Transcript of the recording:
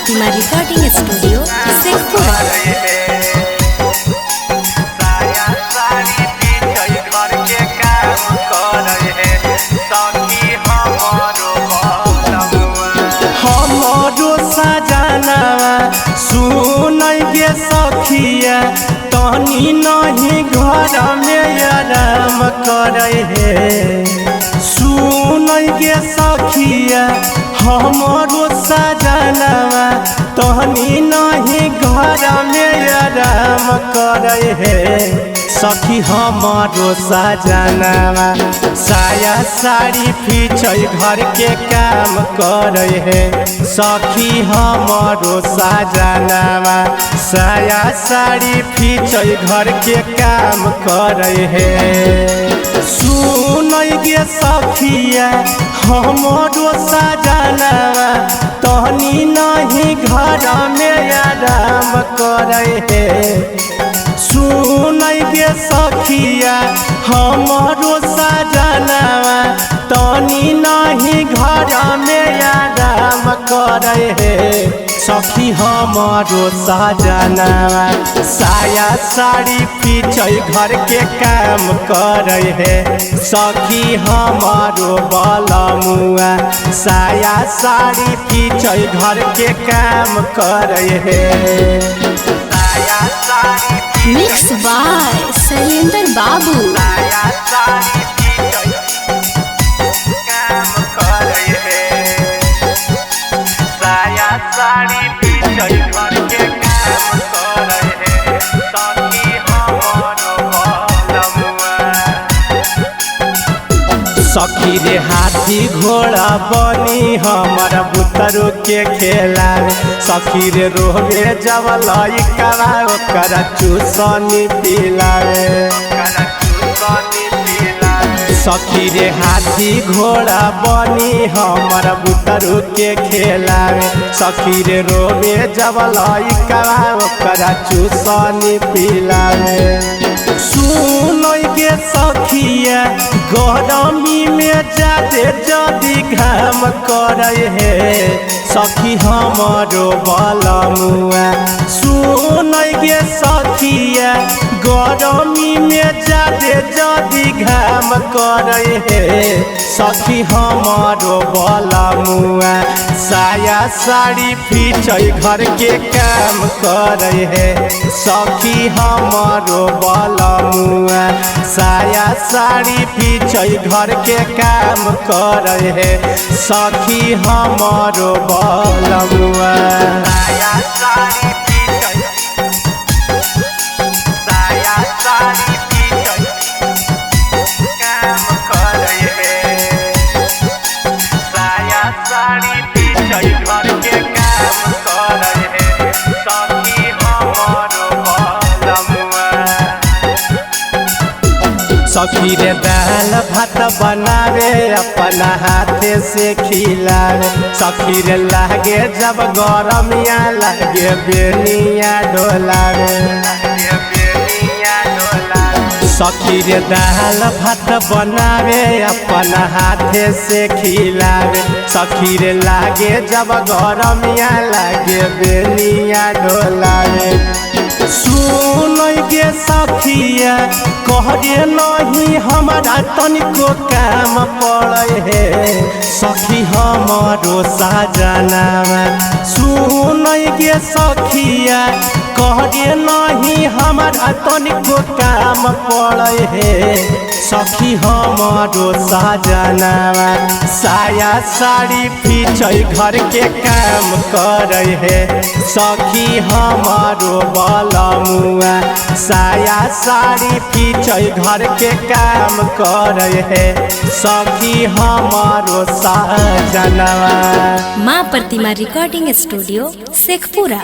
प्रतिमा recording studio Sheikhpura. सुनगे सखिया तनी नहीं घर में आराम करे है। सुनगे सखिया हमारो सजनवा तनी नहीं घर में आराम करे है। सखी हमारो सजनवा साया साड़ी पीछे घर के काम करे है। सखी हमारो सजनवा साया साड़ी पीछे घर के काम करे है। सुनगे सखिया हमारो सजनवा तनी नहीं घर में आराम करे है। सुनगे सखिया हमारो सजनवा तनी नहीं घर में आराम करे है। सखी हमारो सजनवा साया साड़ी पीछे घर के काम करे है। सखी हमारो बलमुआ साया साड़ी पीछे घर के काम करे है। साया साड़ी मिक्स बाय शैलेंद्र बाबू। साया साड़ी पीछे काम करे है। साया साड़ी पीछे घर के काम करे है। सखी हमारो बलमुआ सखी रे हाथी घोड़ा बनी हमारा बुतरू के खेला। सखी रे रोवे जब लइका ओकरा चूसनी पिलावे। सखी रे हाथी घोड़ा बनी हमारा बुतरू के खेला। सखी रे रोवे जब लइका ओकरा चूसनी पिलावे। सुनगे सखिया गरमी में जाते जदी घाम करे है। सखी हमारो बलमुआ सुनगे सखिया गरमी में जाते जदी घाम करे है। सखी हमारो बलमुआ साया साड़ी पीछे घर के काम करे है। सखी हमारो बलमुआ साया साड़ी पीछे घर के काम करे है। सखी हमारो बलमुआ साया साड़ी पीछे साया साड़ी पीछे काम करे है। साया साड़ी पीछे घर के काम करे है। सखी हमारो बलमुआ सखी रे दाल भात बनावे अपना हाथे से खिलावे। सखी रे लागे जब गरमिया लागे बेनिया डोलावे। सखी रे दाल भात बनावे अपना हाथे से खिलावे। सखी रे लागे जब गरमिया लागे बेनिया डोलावे। सुनगे सखिया कहगे नहीं हमारा तनिको काम पड़े है। सखी हमारो सजनवा सुनगे सखिया कहगे नहीं हमारा तनिको काम पड़े है। सखी हमारो सजनवा साया साड़ी पीछे घर के काम करे है। सखी हमारो बलमुआ साया साड़ी पीछे घर के काम करे है। सखी हमारो सजनवा। माँ प्रतिमा रिकॉर्डिंग स्टूडियो शेखपुरा।